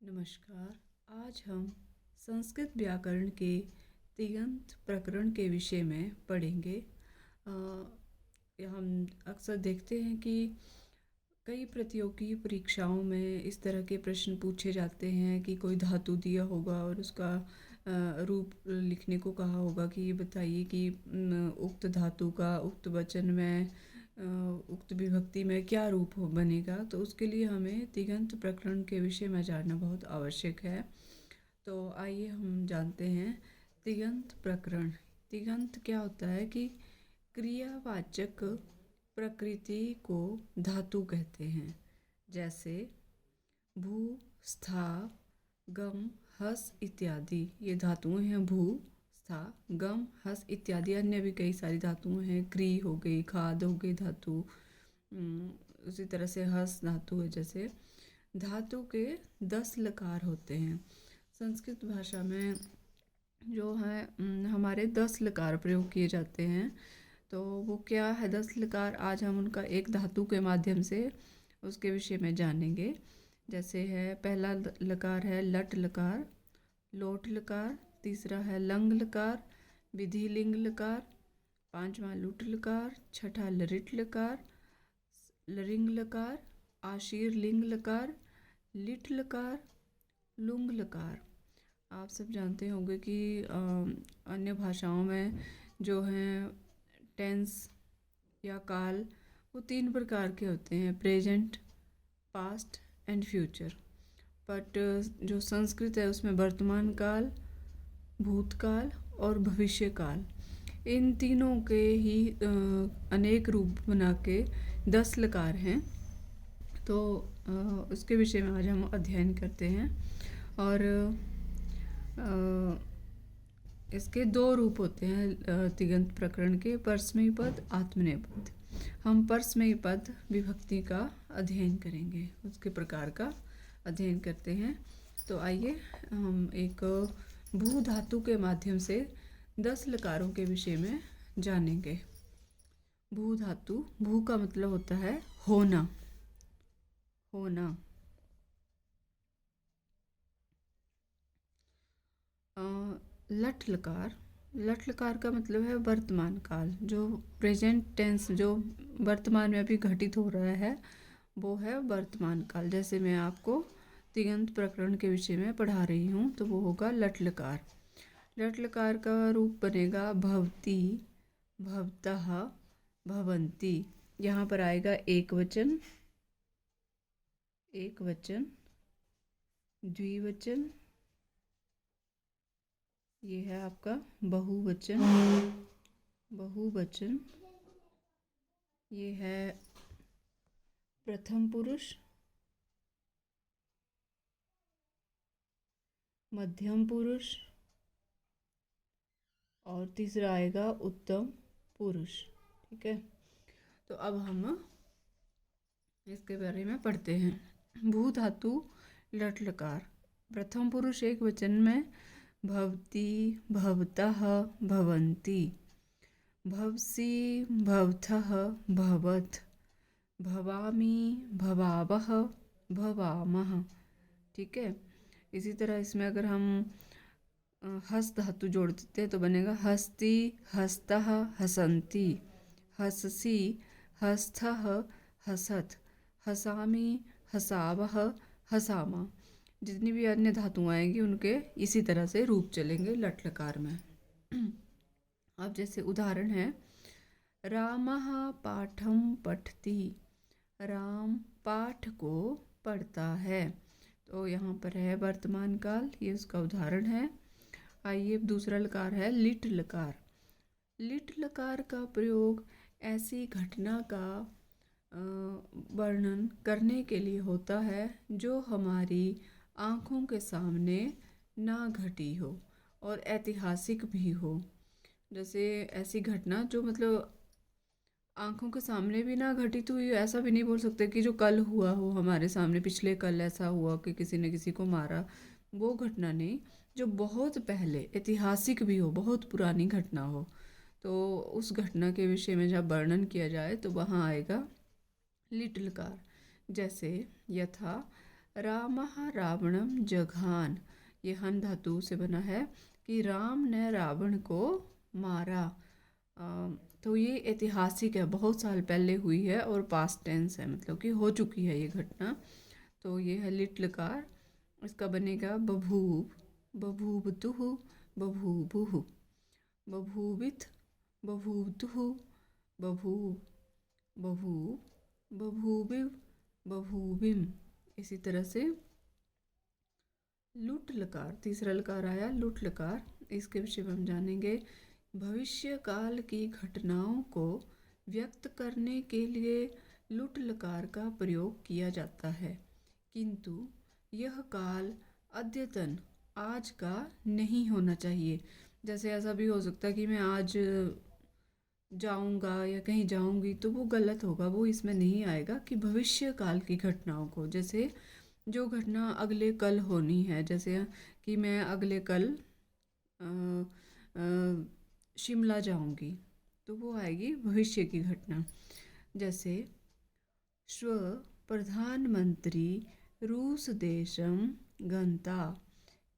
नमस्कार। आज हम संस्कृत व्याकरण के तिङन्त प्रकरण के विषय में पढ़ेंगे। हम अक्सर देखते हैं कि कई प्रतियोगी परीक्षाओं में इस तरह के प्रश्न पूछे जाते हैं कि कोई धातु दिया होगा और उसका रूप लिखने को कहा होगा कि ये बताइए कि उक्त धातु का उक्त वचन में उक्त विभक्ति में क्या रूप हो बनेगा। तो उसके लिए हमें तिङन्त प्रकरण के विषय में जानना बहुत आवश्यक है। तो आइए हम जानते हैं तिङन्त प्रकरण। तिङन्त क्या होता है कि क्रियावाचक प्रकृति को धातु कहते हैं। जैसे भू, स्था, गम, हस इत्यादि ये धातुएं हैं। भू, स्था, गम, हस इत्यादि अन्य भी कई सारी धातुएं हैं। क्री हो गई, खाद हो गई धातु, उसी तरह से हस धातु है। जैसे धातु के 10 लकार होते हैं। संस्कृत भाषा में जो है हमारे 10 लकार प्रयोग किए जाते हैं। तो वो क्या है 10 लकार, आज हम उनका एक धातु के माध्यम से उसके विषय में जानेंगे। जैसे है पहला लकार है लट लकार, लोट लकार। तीसरा है लंग लकार, विधि लिंग लकार। पांचवा लुट लकार। छठा लरिट लकार, लरिंग लकार। आशीर लिंग लकार, लिट लकार, लुंग लकार। आप सब जानते होंगे कि अन्य भाषाओं में जो हैं टेंस या काल वो 3 प्रकार के होते हैं, present, past and future. But जो संस्कृत है उसमें वर्तमान काल, भूतकाल और भविष्य काल, इन तीनों के ही अनेक रूप बना के 10 लकार हैं। तो उसके विषय में आज हम अध्ययन करते हैं। और इसके 2 रूप होते हैं तिङन्त प्रकरण के, परस्मैपद पद, आत्मनेपद। हम परस्मैपद पद विभक्ति का अध्ययन करेंगे, उसके प्रकार का अध्ययन करते हैं। तो आइए हम एक भू धातु के माध्यम से 10 लकारों के विषय में जानेंगे। भू धातु, भू का मतलब होता है होना, होना। लट लकार, लट लकार का मतलब है वर्तमान काल, जो प्रेजेंट टेंस जो वर्तमान में अभी घटित हो रहा है वो है वर्तमान काल। जैसे मैं आपको तिङन्त प्रकरण के विषय में पढ़ा रही हूँ तो वो होगा लट लकार। लट लकार का रूप बनेगा भवति, भवतः, भवन्ति। यहाँ पर आएगा एक वचन, एक वचन, द्विवचन, ये है आपका बहुवचन, बहुवचन, ये है प्रथम पुरुष, मध्यम पुरुष और तीसरा आएगा उत्तम पुरुष। ठीक है, तो अब हम इसके बारे में पढ़ते हैं। भू धातु लट लकार, प्रथम पुरुष एक वचन में भवति, भवतः, भवन्ति, भवसि, भवथः, भवथ, भवामि, भवावः, भवामः। ठीक है, इसी तरह इसमें अगर हम हस धातु जोड़ देते हैं तो बनेगा हस्ति, हस्तः, हसन्ति, हससि, हस्थः, हसथ, हसामि, हसावः, हसामा। जितनी भी अन्य धातुएं आएंगी उनके इसी तरह से रूप चलेंगे लट लकार में। अब जैसे उदाहरण है रामः पाठं पठति, राम पाठ को पढ़ता है। तो यहाँ पर है वर्तमान काल, ये उसका उदाहरण है। आइए दूसरा लकार है लिट लकार। लिट लकार का प्रयोग ऐसी घटना का वर्णन करने के लिए होता है जो हमारी आँखों के सामने ना घटी हो और ऐतिहासिक भी हो। जैसे ऐसी घटना जो मतलब आँखों के सामने भी ना घटित हुई, ऐसा भी नहीं बोल सकते कि जो कल हुआ हो हमारे सामने, पिछले कल ऐसा हुआ कि किसी ने किसी को मारा, वो घटना नहीं। जो बहुत पहले ऐतिहासिक भी हो, बहुत पुरानी घटना हो, तो उस घटना के विषय में जब वर्णन किया जाए तो वहाँ आएगा लिट लकार। जैसे यथा रामः रावणं जघान, ये हन धातु से बना है कि राम ने रावण को मारा। तो ये ऐतिहासिक है, बहुत साल पहले हुई है और पास्ट टेंस है, मतलब कि हो चुकी है ये घटना। तो ये है लिट लकार, इसका बनेगा बभूव, बभूवतुः, बभूवुः, बभूविथ, बभूवतुः, बभूव, बभूव, बभूविव, बभूविम। इसी तरह से लुट लकार, तीसरा लकार आया लुट लकार, इसके विषय में हम जानेंगे। भविष्य काल की घटनाओं को व्यक्त करने के लिए लुट लकार का प्रयोग किया जाता है, किंतु यह काल अद्यतन, आज का नहीं होना चाहिए। जैसे ऐसा भी हो सकता है कि मैं आज जाऊंगा या कहीं जाऊंगी, तो वो गलत होगा, वो इसमें नहीं आएगा। कि भविष्य काल की घटनाओं को, जैसे जो घटना अगले कल होनी है, जैसे कि मैं अगले कल अ, अ, शिमला जाऊंगी, तो वो आएगी भविष्य की घटना। जैसे श्व प्रधानमंत्री रूस देशम गंता,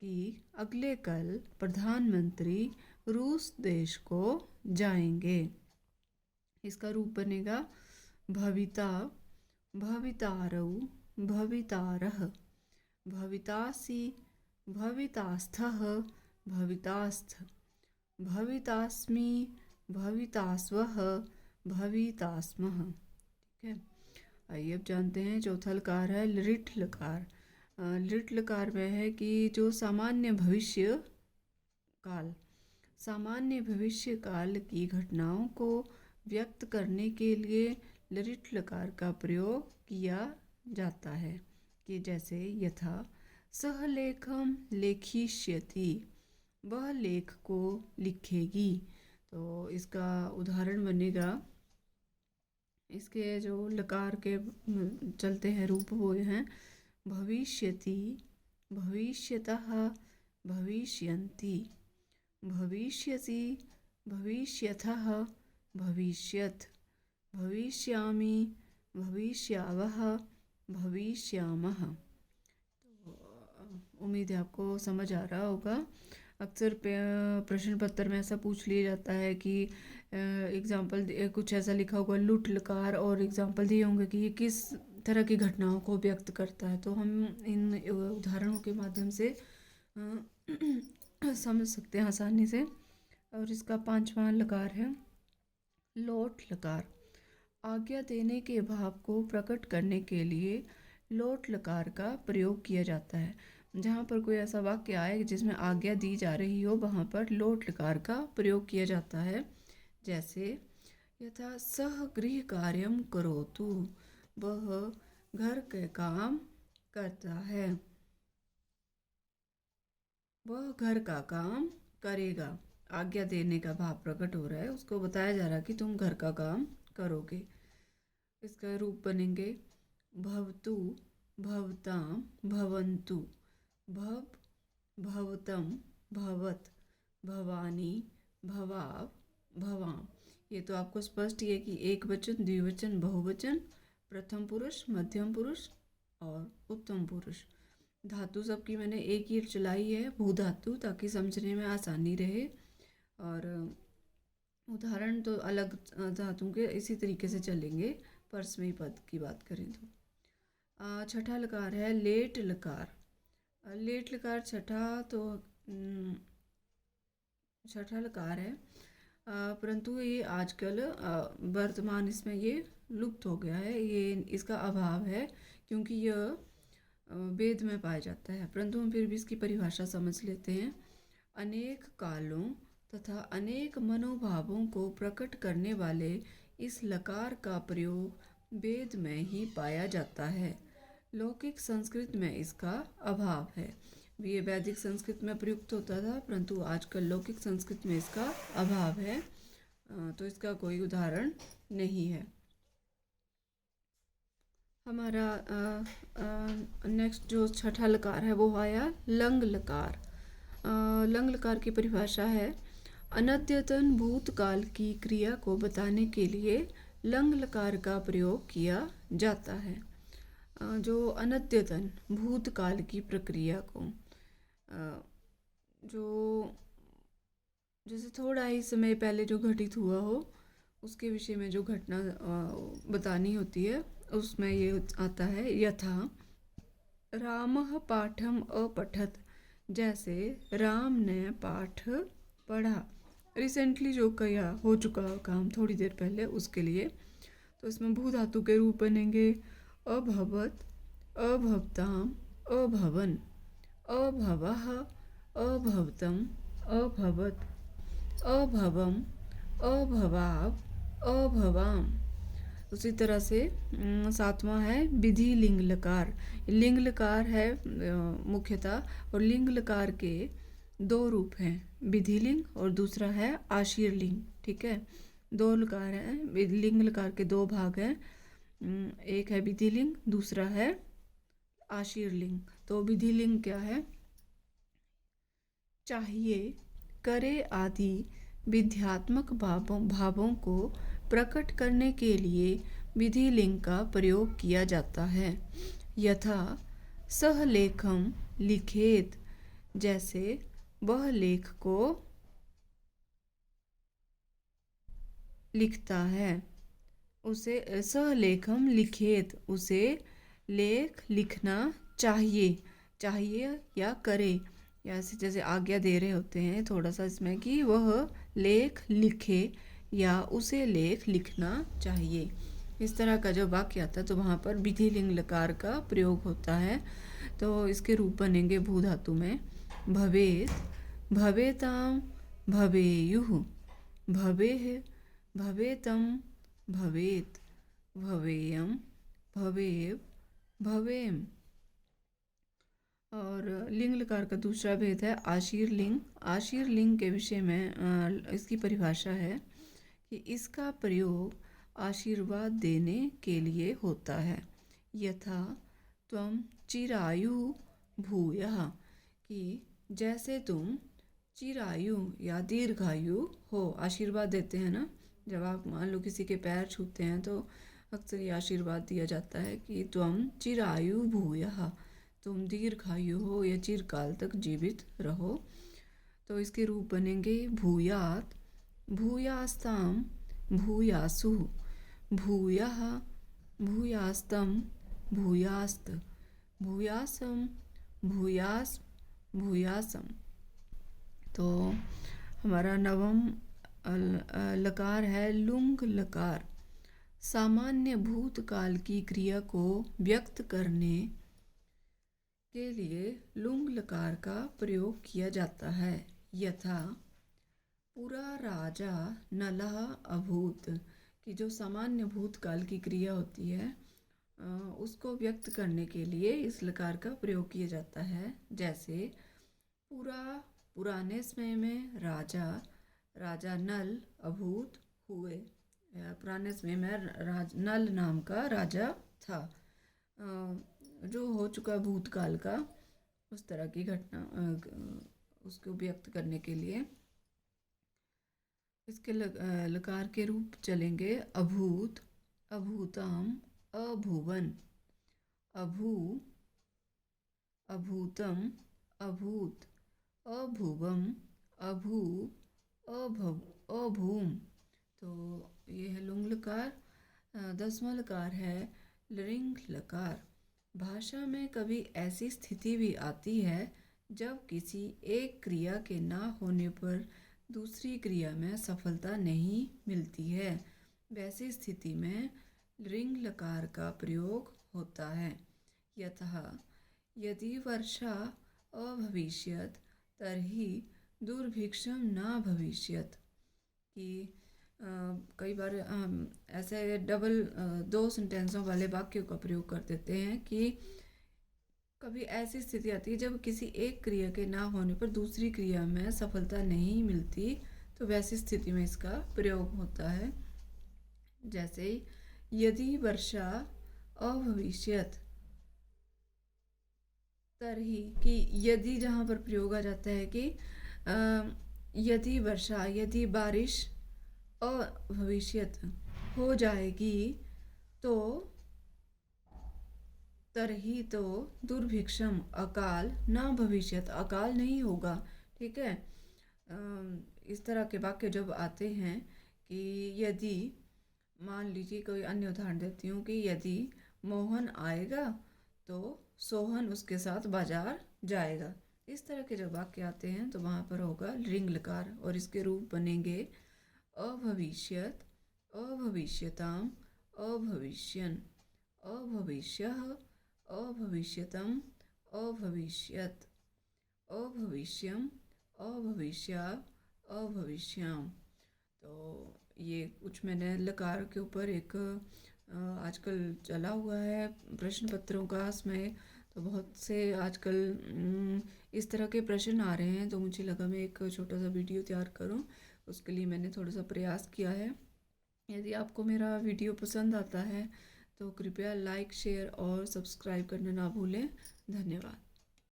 कि अगले कल प्रधानमंत्री रूस देश को जाएंगे। इसका रूप बनेगा भविता, भवितारौ, भवितारः, भवितासि, भवितास्थः, भवितास्थ, भवितास्मि, भवितास्वः, भवितास्मः। ठीक है, आइए अब जानते हैं चौथा लकार है लिट लकार। लिट लकार में है कि जो सामान्य भविष्य काल, सामान्य भविष्य काल की घटनाओं को व्यक्त करने के लिए लिट लकार का प्रयोग किया जाता है। कि जैसे यथा सह लेखम लेखिष्यति, वह लेख को लिखेगी। तो इसका उदाहरण बनेगा, इसके जो लकार के चलते हैं रूप वो हैं भविष्यति, भविष्यतः, भविष्यन्ति, भविष्यसि, भविष्यथः, भविष्यत्, भविष्यामि, भविष्यावः, भविष्यामः। तो उम्मीद है आपको समझ आ रहा होगा। अक्सर प्रश्न पत्र में ऐसा पूछ लिया जाता है कि एग्जाम्पल कुछ ऐसा लिखा होगा लुट लकार, और एग्जाम्पल दिए होंगे कि ये किस तरह की घटनाओं को व्यक्त करता है। तो हम इन उदाहरणों के माध्यम से समझ सकते हैं आसानी से। और इसका पांचवा लकार है लोट लकार। आज्ञा देने के भाव को प्रकट करने के लिए लोट लकार का प्रयोग किया जाता है। जहाँ पर कोई ऐसा वाक्य आए जिसमें आज्ञा दी जा रही हो, वहाँ पर लोट लकार का प्रयोग किया जाता है। जैसे यथा सह गृह कार्यम करोतु, वह घर के काम करता है, वह घर का काम करेगा। आज्ञा देने का भाव प्रकट हो रहा है, उसको बताया जा रहा है कि तुम घर का काम करोगे। इसका रूप बनेंगे भवतु, भवताम, भवन्तु, भव, भवतम, भवत, भवानी, भवाव, भवाम। ये तो आपको स्पष्ट ही है कि एक वचन, द्विवचन, बहुवचन, प्रथम पुरुष, मध्यम पुरुष और उत्तम पुरुष। धातु सबकी मैंने एक ही चलाई है, भू धातु, ताकि समझने में आसानी रहे। और उदाहरण तो अलग धातु के इसी तरीके से चलेंगे। परस्मैपदी पद की बात करें तो छठा लकार है लेट लकार। लेट लकार छठा लकार है, परंतु ये आजकल वर्तमान इसमें ये लुप्त हो गया है, ये इसका अभाव है, क्योंकि यह वेद में पाया जाता है। परंतु हम फिर भी इसकी परिभाषा समझ लेते हैं। अनेक कालों तथा अनेक मनोभावों को प्रकट करने वाले इस लकार का प्रयोग वेद में ही पाया जाता है। लौकिक संस्कृत में इसका अभाव है। ये वैदिक संस्कृत में प्रयुक्त होता था, परंतु आजकल लौकिक संस्कृत में इसका अभाव है, तो इसका कोई उदाहरण नहीं है। हमारा नेक्स्ट जो छठा लकार है वो आया लंग लकार। लंग लकार की परिभाषा है अनद्यतन भूतकाल की क्रिया को बताने के लिए लंग लकार का प्रयोग किया जाता है। जो अनद्यतन भूतकाल की प्रक्रिया को, अ, जो जैसे थोड़ा ही समय पहले जो घटित हुआ हो उसके विषय में जो घटना बतानी होती है, उसमें ये आता है यथा रामः पाठम अपठत। जैसे राम ने पाठ पढ़ा, रिसेंटली जो किया हो चुका काम थोड़ी देर पहले, उसके लिए। तो इसमें भू धातु के रूप बनेंगे अभवत, अभवताम, अभवन, अभवः, अभवतम, अभवत, अभवम, अभवाव, अभवाम। उसी तरह से सातवां है विधि लिंग लकार। लिंग लकार है मुख्यतः, और लिंग लकार के दो रूप हैं, विधि लिंग और दूसरा है आशीर लिंग। ठीक है, दो लकार हैं, लिंग लकार के दो भाग हैं, एक है विधि लिंग, दूसरा है आशीर लिंग। तो विधि लिंग क्या है? चाहिए, करे आदि विध्यात्मक भावों को प्रकट करने के लिए विधि लिंग का प्रयोग किया जाता है। यथा सह लेखम लिखेत। जैसे वह लेख को लिखता है, उसे सह लेखम लिखेत, उसे लेख लिखना चाहिए, चाहिए या करे, या जैसे आज्ञा दे रहे होते हैं थोड़ा सा इसमें कि वह लेख लिखे या उसे लेख लिखना चाहिए। इस तरह का जब वाक्य आता है तो वहाँ पर विधि लिंग लकार का प्रयोग होता है। तो इसके रूप बनेंगे भू धातु में भवेत, भवेताम, भवेयुः, भवेः, भवेतम, भवेत, भवेयम, भवेव, भवेम। और लिंग लकार का दूसरा भेद है आशीर लिंग। आशीर लिंग के विषय में इसकी परिभाषा है कि इसका प्रयोग आशीर्वाद देने के लिए होता है। यथा त्वम चिरायु भूयः, कि जैसे तुम चिरायु या दीर्घायु हो। आशीर्वाद देते हैं ना, जब आप मान लो किसी के पैर छूते हैं तो अक्सर ये आशीर्वाद दिया जाता है कि त्वम चिरायु भूयः, तुम दीर्घायु हो या चिरकाल तक जीवित रहो। तो इसके रूप बनेंगे भूयात, भूयास्ताम, भूयासु, भूयः, भूयास्तम, भूयास्त, भूयासम, भूयास, भूयासम। तो हमारा नवम लकार है लुंग लकार। सामान्य भूतकाल की क्रिया को व्यक्त करने के लिए लुंग लकार का प्रयोग किया जाता है। यथा पुरा राजा नलः अभूत, कि जो सामान्य भूतकाल की क्रिया होती है उसको व्यक्त करने के लिए इस लकार का प्रयोग किया जाता है। जैसे पुराने समय में राजा नल अभूत हुए, पुराने समय में नल नाम का राजा था। जो हो चुका भूतकाल का उस तरह की घटना उसको व्यक्त करने के लिए इसके लकार के रूप चलेंगे अभूत, अभूताम, अभुवन, अभू, अभूतम, अभूत, अभुवम, अभू, अभव, अभूम। तो ये है लुंग लकार। 10वां लकार है लृंग लकार। भाषा में कभी ऐसी स्थिति भी आती है जब किसी एक क्रिया के ना होने पर दूसरी क्रिया में सफलता नहीं मिलती है। वैसी स्थिति में लृंग लकार का प्रयोग होता है। यथा यदि वर्षा अभविष्यत तर्हि दुर्भिक्षम न भविष्यत, कि कई बार ऐसे डबल दो सेंटेंसों वाले वाक्यों का प्रयोग कर देते हैं कि कभी ऐसी स्थिति आती है जब किसी एक क्रिया के ना होने पर दूसरी क्रिया में सफलता नहीं मिलती, तो वैसी स्थिति में इसका प्रयोग होता है। जैसे यदि वर्षा अभविष्यत तरही, कि यदि जहाँ पर प्रयोग आ जाता है कि यदि वर्षा, यदि बारिश अभविष्यत हो जाएगी तो तरही तो दुर्भिक्षम अकाल न भविष्यत, अकाल नहीं होगा। ठीक है। इस तरह के वाक्य जब आते हैं कि यदि, मान लीजिए कोई अन्य उदाहरण देती हूँ कि यदि मोहन आएगा तो सोहन उसके साथ बाजार जाएगा। इस तरह के जब वाक्य आते हैं तो वहाँ पर होगा लिंग लकार और इसके रूप बनेंगे अभविष्यत, अभविष्यताम, अभविष्यन, अभविष्यः, अभविष्यतम, अभविष्यत, अभविष्यम, अभविष्या, अभविष्याम। तो ये कुछ मैंने लकार के ऊपर एक आजकल चला हुआ है प्रश्न पत्रों का, इसमें तो बहुत से आजकल इस तरह के प्रश्न आ रहे हैं, तो मुझे लगा मैं एक छोटा सा वीडियो तैयार करूं। उसके लिए मैंने थोड़ा सा प्रयास किया है। यदि आपको मेरा वीडियो पसंद आता है तो कृपया लाइक, शेयर और सब्सक्राइब करना ना भूलें। धन्यवाद।